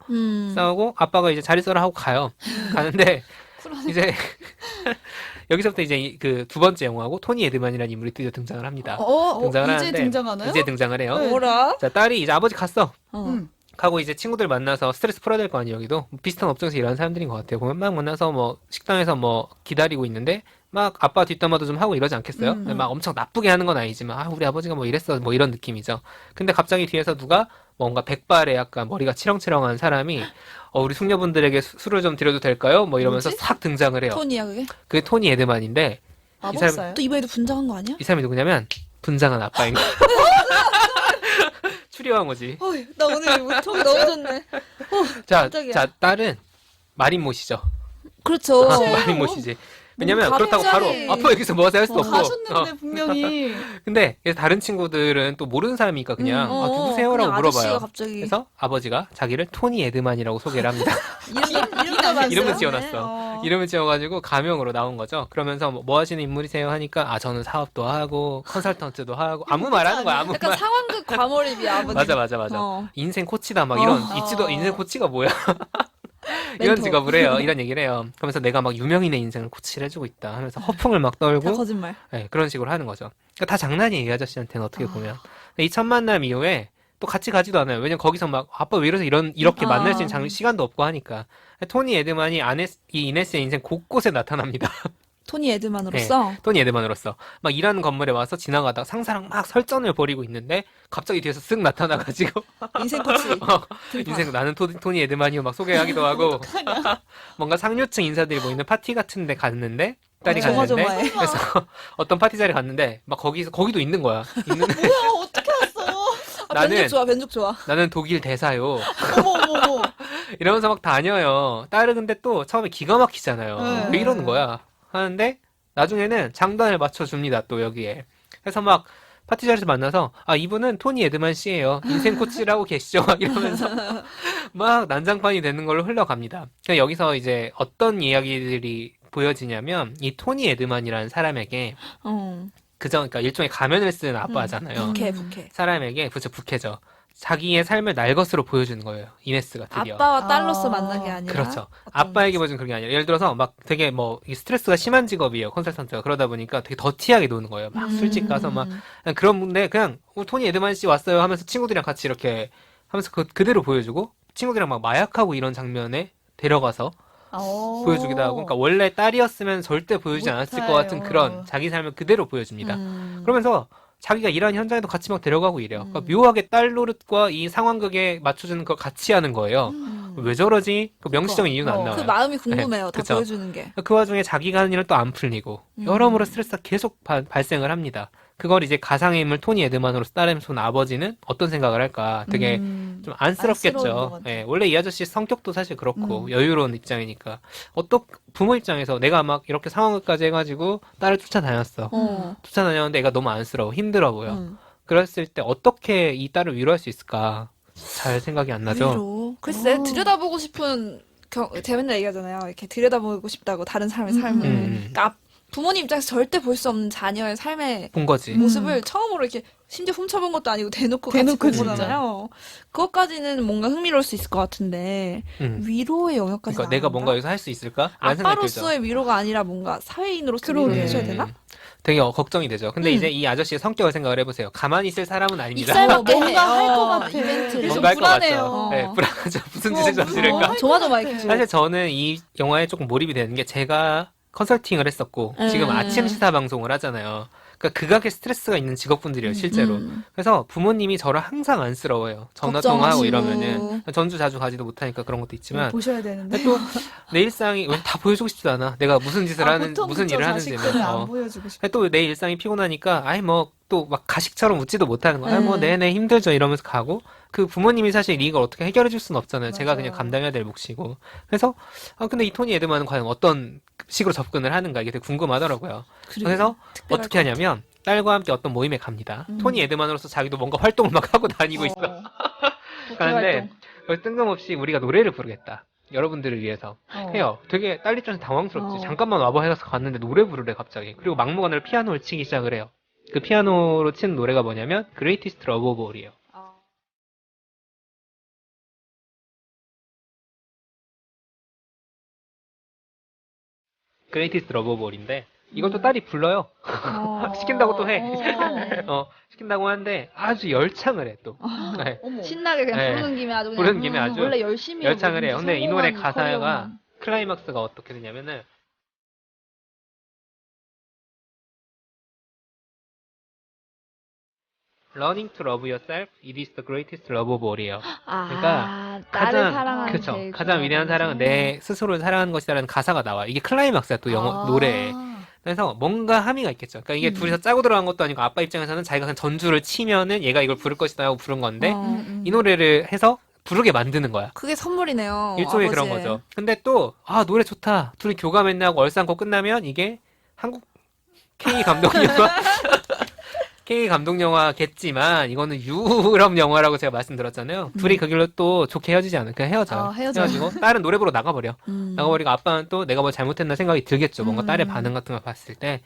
아빠가 이제 잘 있어라 하고 가요. 가는데 이제 여기서부터 이제 그 두 번째 영화고 토니 에드만이라는 인물이 드디어 등장을 합니다. 등장을 이제 하는데 등장하나요? 이제 등장을 해요. 뭐라? 자, 딸이 이제 아버지 갔어. 음. 가고 이제 친구들 만나서 스트레스 풀어야 될 거 아니에요, 여기도. 비슷한 업종에서 일하는 사람들인 것 같아요. 보면 막 만나서 뭐 식당에서 뭐 기다리고 있는데 막 아빠 뒷담화도 좀 하고 이러지 않겠어요? 근데 막 엄청 나쁘게 하는 건 아니지만 아, 우리 아버지가 뭐 이랬어. 뭐 이런 느낌이죠. 근데 갑자기 뒤에서 누가 뭔가 백발에 약간 머리가 치렁치렁한 사람이 우리 숙녀분들에게 술을 좀 드려도 될까요? 뭐 이러면서 뭐지? 싹 등장을 해요. 토니야 그게? 그게 토니 에드만인데 마법사요? 또 이번에도 분장한 거 아니야? 이 사람이 누구냐면 분장한 아빠인 거야. 추리왕호지. 나 오늘 턱이 너무 좋네. 자, 깜짝이야. 자, 딸은 마린못이죠. 그렇죠. 마린못이지. 왜냐면 그렇다고 바로 갑자기. 아빠 여기서 뭐 하세요 할 수도 없고. 가셨는데 분명히 근데 다른 친구들은 또 모르는 사람이니까 그냥 아, 누구세요라고 그냥 물어봐요. 아저씨가 갑자기 그래서 아버지가 자기를 토니 에드만이라고 소개를 합니다. 이름을 이름을 지어놨어. 이름을 지어가지고 가명으로 나온 거죠. 그러면서 뭐 하시는 인물이세요 하니까 아 저는 사업도 하고 컨설턴트도 하고 아무 말 하는 거야. 아무 약간 말. 상황극 과몰입이야 아버지. 맞아. 인생 코치다 막 이런 있지도 인생 코치가 뭐야? 이런 멘토. 직업을 해요. 이런 얘기를 해요. 그러면서 내가 막 유명인의 인생을 코치를 해주고 있다 하면서 허풍을 막 다 떨고 거짓말. 네, 그런 식으로 하는 거죠. 그러니까 다 장난이에요, 이 아저씨한테는 어떻게 보면. 근데 이 첫 만남 이후에 또 같이 가지도 않아요. 왜냐면 거기서 막 아빠 왜 이래서 이렇게 만날 수 있는 시간도 없고 하니까. 토니 에드만이 이 이네스의 인생 곳곳에 나타납니다. 토니 에드만으로서 토니 에드만으로서 막 일하는 건물에 와서 지나가다가 상사랑 막 설전을 벌이고 있는데 갑자기 뒤에서 쓱 나타나가지고 인생 코치. 인생 나는 토니 에드만이요 막 소개하기도 하고 뭔가 상류층 인사들이 모이는 파티 같은 데 갔는데 딸이 갔는데 조마조마해. 그래서 어떤 파티 자리에 갔는데 막 거기도 있는 거야. 있는데 뭐야 어떻게 왔어? 변죽 좋아. 나는 독일 대사요. 어머. 이러면서 막 다녀요. 딸은 근데 또 처음에 기가 막히잖아요. 네. 왜 이러는 거야? 하는데 나중에는 장단을 맞춰줍니다. 또 여기에. 그래서 막 파티 자리에서 만나서 아 이분은 토니 에드만 씨예요. 인생 코치라고 계시죠? 막 이러면서 막 난장판이 되는 걸로 흘러갑니다. 그러니까 여기서 이제 어떤 이야기들이 보여지냐면 이 토니 에드만이라는 사람에게 그러니까 일종의 가면을 쓴 아빠잖아요. 부캐. 사람에게 부캐죠. 자기의 삶을 날 것으로 보여주는 거예요. 이네스가 드디어. 아빠와 딸로서 만난 게 아니라. 그렇죠. 아빠에게 보여준 그런 게 아니라 예를 들어서 막 되게 뭐 이게 스트레스가 심한 직업이에요. 컨설턴트가. 그러다 보니까 되게 더티하게 노는 거예요. 막 술집 가서 막 그런 분데 그냥 토니 에드만 씨 왔어요 하면서 친구들이랑 같이 이렇게 하면서 그대로 보여주고 친구들이랑 막 마약하고 이런 장면에 데려가서 보여주기도 하고 그러니까 원래 딸이었으면 절대 보여주지 않았을 것 같은 그런 자기 삶을 그대로 보여줍니다. 그러면서 자기가 일하는 현장에도 같이 막 데려가고 이래요. 그러니까 묘하게 딸 노릇과 이 상황극에 맞춰주는 걸 같이 하는 거예요. 왜 저러지? 그 명시적인 이유는 안 나와요. 그 마음이 궁금해요. 다 그쵸. 보여주는 게. 그 와중에 자기가 하는 일은 또 안 풀리고 여러모로 스트레스가 계속 발생을 합니다. 그걸 이제 가상의 인물 토니 에드만으로서 딸을 쏜 아버지는 어떤 생각을 할까 되게 좀 안쓰러운 것 안쓰럽겠죠. 같아요. 예, 원래 이 아저씨 성격도 사실 그렇고 여유로운 입장이니까 부모 입장에서 내가 막 이렇게 상황까지 해가지고 딸을 쫓아다녔어. 쫓아다녔는데 애가 너무 안쓰러워 힘들어 보여. 그랬을 때 어떻게 이 딸을 위로할 수 있을까 잘 생각이 안 나죠. 위로. 글쎄 들여다보고 싶은 제가 맨날 얘기하잖아요. 이렇게 들여다보고 싶다고 다른 사람의 삶을. 그러니까 부모님 입장에서 절대 볼 수 없는 자녀의 삶의 본 거지. 모습을 처음으로 이렇게 심지어 훔쳐본 것도 아니고 대놓고 같이 대놓고 본 진짜. 거잖아요. 그것까지는 뭔가 흥미로울 수 있을 것 같은데 위로의 영역까지 그러니까 내가 뭔가 여기서 할 수 있을까? 라는 생각이 들죠. 아빠로서의 위로가 아니라 뭔가 사회인으로서 그러게. 위로를 해줘야 되나? 되게 걱정이 되죠. 근데 이제 이 아저씨의 성격을 생각을 해보세요. 가만히 있을 사람은 아닙니다. 익살맞게 뭔가 할 것 같아. 이벤트를. 뭔가 할 것 불안해요. 같죠. 네, 불안하죠. 무슨 짓을 저지를까? 조마조마해. 사실 저는 이 영화에 조금 몰입이 되는 게 제가 컨설팅을 했었고 지금 음. 아침 시사 방송을 하잖아요. 그러니까 극악의 스트레스가 있는 직업분들이에요, 실제로. 음. 그래서 부모님이 저를 항상 안쓰러워요. 전화 통화하고 이러면은 전주 자주 가지도 못하니까 그런 것도 있지만 보셔야 되는데. 또 내 일상이 왜 다 보여주고 싶지도 않아. 내가 무슨 짓을 하는 보통 무슨 그쵸, 일을 자식들은 하는지는. 안 보여주고 싶어. 또 내 일상이 피곤하니까 아이 뭐 또 막 가식처럼 웃지도 못하는 거야. 뭐 음. 네네 힘들죠 이러면서 가고 그 부모님이 사실 이걸 어떻게 해결해 줄 수는 없잖아요. 제가 맞아요. 그냥 감당해야 될 몫이고. 그래서 근데 이 토니 에드만은 과연 어떤 식으로 접근을 하는가 이게 되게 궁금하더라고요. 그래서 어떻게 하냐면 딸과 함께 어떤 모임에 갑니다. 토니 에드만으로서 자기도 뭔가 활동을 막 하고 다니고 있어. 가는데 뜬금없이 우리가 노래를 부르겠다. 여러분들을 위해서 해요. 되게 딸 입장에서 당황스럽지. 잠깐만 와봐 해서 갔는데 노래 부르래 갑자기. 그리고 막무가내로 피아노를 치기 시작을 해요. 그 피아노로 치는 노래가 뭐냐면 Greatest Love of All이에요. Greatest Love of All인데 이걸 또 딸이 불러요. 시킨다고 또 해. 시킨다고 하는데 아주 열창을 해 또. 네. 신나게 그냥 네. 부르는 김에 아주 그냥 부르는 김에 아주 원래 열심히 열창을 해요. 근데 이 노래 성공한 가사가 커리어만. 클라이막스가 어떻게 되냐면은 Learning to love yourself, it is the greatest love of all이에요. 그러니까 나를 사랑하는 그쵸. 제일 가장 위대한 사랑은 거죠. 내 스스로를 사랑하는 것이다라는 가사가 나와. 이게 클라이막스야 또 영어 노래에. 그래서 뭔가 함의가 있겠죠. 그러니까 이게 둘이서 짜고 들어간 것도 아니고 아빠 입장에서는 자기가 그냥 전주를 치면은 얘가 이걸 부를 것이다 하고 부른 건데 이 노래를 해서 부르게 만드는 거야. 그게 선물이네요. 일종의 그런 아버지의. 거죠. 근데 또 노래 좋다. 둘이 교감했네 하고 얼싸안고 끝나면 이게 한국 K 감독 영화 K 감독 영화겠지만 이거는 유럽 영화라고 제가 말씀드렸잖아요. 둘이 그 길로 또 좋게 헤어지지 않을까 헤어져요. 헤어져요. 헤어지고 딸은 노래 보러 나가버려. 나가버리고 아빠는 또 내가 뭘 잘못했나 생각이 들겠죠. 뭔가 딸의 반응 같은 걸 봤을 때.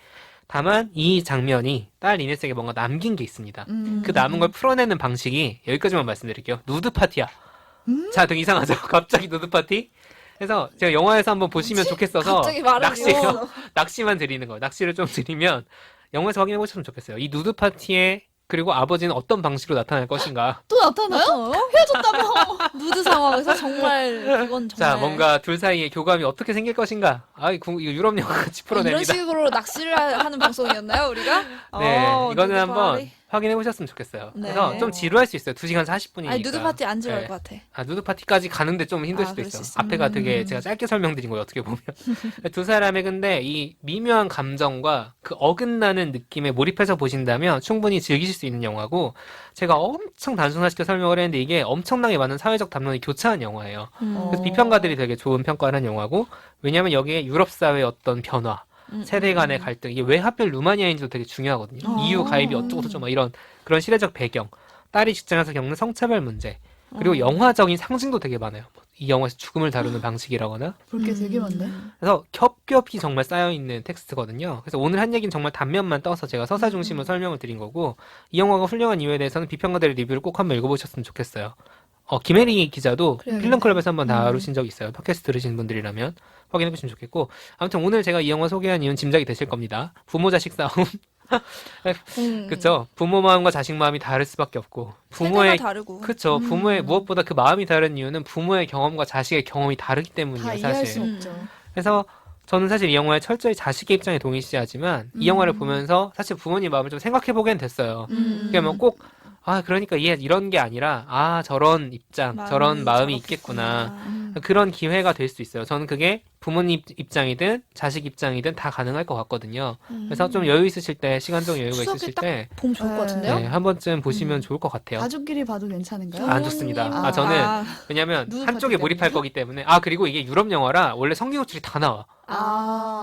다만 이 장면이 딸 이네스에게 뭔가 남긴 게 있습니다. 그 남은 걸 풀어내는 방식이 여기까지만 말씀드릴게요. 누드 파티야. 자, 되게 이상하죠? 갑자기 누드 파티? 그래서 제가 영화에서 한번 보시면 좋겠어서 갑자기 말을 낚시만 드리는 거예요. 낚시를 좀 드리면 영화에서 확인해 보셨으면 좋겠어요. 이 누드 파티에 그리고 아버지는 어떤 방식으로 나타날 것인가. 또 나타나요? 헤어졌다며. 누드 상황에서 정말 그건 정말 자, 뭔가 둘 사이의 교감이 어떻게 생길 것인가. 이거 유럽 영화 같이 이런 풀어냅니다. 식으로 낚시를 하는 방송이었나요, 우리가? 네, 이거는 누드 한번 파티. 확인해 보셨으면 좋겠어요. 네. 그래서 좀 지루할 수 있어요. 2시간 40분이니까. 아니 누드 파티 안 지루할 것 같아. 누드 파티까지 가는데 좀 힘들 수도 그럴 있어. 수 있어. 앞에가 되게 제가 짧게 설명드린 거예요. 어떻게 보면. 두 사람의 근데 이 미묘한 감정과 그 어긋나는 느낌에 몰입해서 보신다면 충분히 즐기실 수 있는 영화고 제가 엄청 단순화시켜 설명을 했는데 이게 엄청나게 많은 사회적 담론이 교차한 영화예요. 그래서 비평가들이 되게 좋은 평가를 한 영화고 왜냐하면 여기에 유럽 사회의 어떤 변화 세대 간의 갈등 이게 왜 하필 루마니아인지도 되게 중요하거든요. EU 가입이 어쩌고저쩌고 막 이런 그런 시대적 배경 딸이 직장에서 겪는 성차별 문제 그리고 영화적인 상징도 되게 많아요. 이 영화에서 죽음을 다루는 방식이라거나 볼 게 되게 많네. 그래서 겹겹이 정말 쌓여있는 텍스트거든요. 그래서 오늘 한 얘기는 정말 단면만 떠서 제가 서사 중심으로 설명을 드린 거고 이 영화가 훌륭한 이유에 대해서는 비평가들의 리뷰를 꼭 한번 읽어보셨으면 좋겠어요. 김혜리 기자도 그래요. 필름클럽에서 한번 다루신 적이 있어요. 팟캐스트 들으신 분들이라면 확인해보시면 좋겠고 아무튼 오늘 제가 이 영화 소개한 이유는 짐작이 되실 겁니다. 부모 자식 싸움 그쵸? 부모 마음과 자식 마음이 다를 수밖에 없고 세대가 다르고. 그쵸? 부모의 무엇보다 그 마음이 다른 이유는 부모의 경험과 자식의 경험이 다르기 다 때문이에요. 이해할 수 사실. 없죠. 그래서 저는 사실 이 영화에 철저히 자식의 입장에 동의시하지만 이 영화를 보면서 사실 부모님 마음을 좀 생각해보게 됐어요. 그러면 꼭 그러니까 얘 이런 게 아니라 저런 입장, 저런 마음이 있겠구나. 그런 기회가 될 수 있어요. 저는 그게 부모님 입장이든 자식 입장이든 다 가능할 것 같거든요. 그래서 좀 여유 있으실 때, 시간적 여유가 추석에 있으실 딱 때 보면 좋을 것 같은데요? 네, 한 번쯤 보시면 좋을 것 같아요. 가족끼리 봐도 괜찮은가요? 안 좋습니다. 저는 왜냐면 누드 한쪽에 파티 몰입할 때문에? 거기 때문에 그리고 이게 유럽 영화라 원래 성경 호출이 다 나와.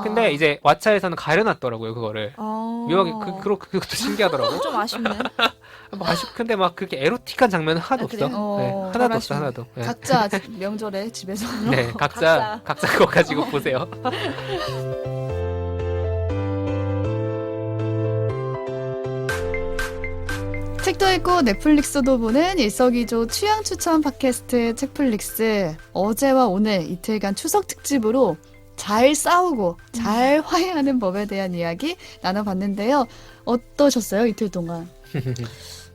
근데 이제 왓챠에서는 가려놨더라고요 그거를. 묘하게 그것도 신기하더라고. 좀 아쉽네. 근데 막 그렇게 에로틱한 장면은 하나도 없어. 그래요? 네, 하나도 없어 아쉽네. 하나도. 네. 각자 명절에 집에서 네, 각자 그거 가지고 보세요. 책도 읽고 넷플릭스도 보는 일석이조 취향 추천 팟캐스트 책플릭스. 어제와 오늘 이틀간 추석 특집으로 잘 싸우고 잘 화해하는 법에 대한 이야기 나눠봤는데요. 어떠셨어요, 이틀 동안?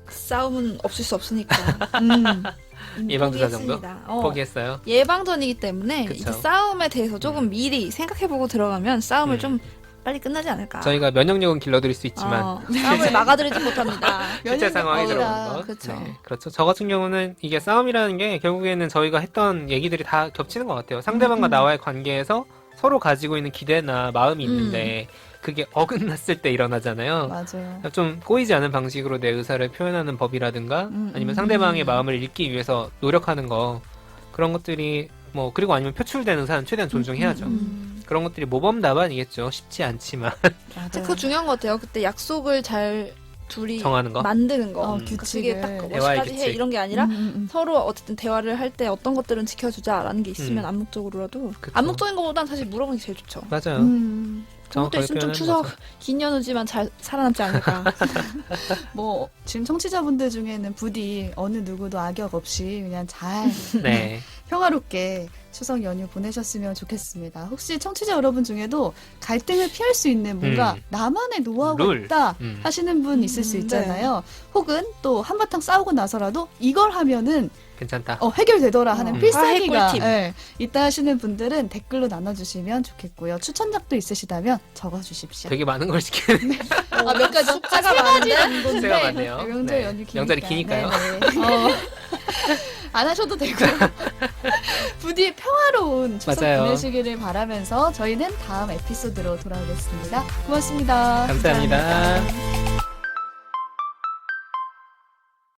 싸움은 없을 수 없으니까. 예방주사 정도? 포기했습니다. 포기했어요. 예방전이기 때문에 그쵸. 이제 싸움에 대해서 조금 미리 생각해보고 들어가면 싸움을 음. 좀 빨리 끝나지 않을까. 저희가 면역력은 길러드릴 수 있지만 싸움을 막아드리지 못합니다. 실제 상황에 면역력 들어오는 없다. 것. 그쵸. 네, 그렇죠. 저 같은 경우는 이게 싸움이라는 게 결국에는 저희가 했던 얘기들이 다 겹치는 것 같아요. 상대방과 나와의 관계에서 서로 가지고 있는 기대나 마음이 있는데 그게 어긋났을 때 일어나잖아요. 맞아요. 좀 꼬이지 않은 방식으로 내 의사를 표현하는 법이라든가 아니면 상대방의 마음을 읽기 위해서 노력하는 거 그런 것들이 뭐 그리고 아니면 표출되는 의사는 최대한 존중해야죠. 그런 것들이 모범 답안이겠죠. 쉽지 않지만 맞아요. 그거 중요한 것 같아요. 그때 약속을 잘 둘이 정하는 거. 만드는 거. 규칙을. 그게 딱 대화의 50까지 해 규칙. 이런 게 아니라 서로 어쨌든 대화를 할 때 어떤 것들은 지켜주자라는 게 있으면 암묵적으로라도 그쵸. 암묵적인 것보단 사실 물어보는 게 제일 좋죠. 맞아요. 그런 것도 정확하게 있으면 좀 표현하는 추석 거죠. 긴 연휴지만 잘 살아남지 않을까. 뭐 지금 청취자분들 중에는 부디 어느 누구도 악역 없이 그냥 잘 네. 평화롭게 추석 연휴 보내셨으면 좋겠습니다. 혹시 청취자 여러분 중에도 갈등을 피할 수 있는 뭔가 나만의 노하우가 룰. 있다 하시는 분 있을 수 있잖아요. 혹은 또 한바탕 싸우고 나서라도 이걸 하면은 괜찮다. 해결되더라 하는 필살기가 화해 꿀팁. 예, 있다 하시는 분들은 댓글로 나눠주시면 좋겠고요. 추천작도 있으시다면 적어주십시오. 되게 많은 걸 시키는 몇 가지 숫자가 세 가지 많은데? 정도인데 숫자가 많네요. 명절 네. 연휴 기니까. 명절이 기니까요. 네네. 안 하셔도 되고요. 부디 평화로운 추석 맞아요. 보내시기를 바라면서 저희는 다음 에피소드로 돌아오겠습니다. 고맙습니다. 감사합니다.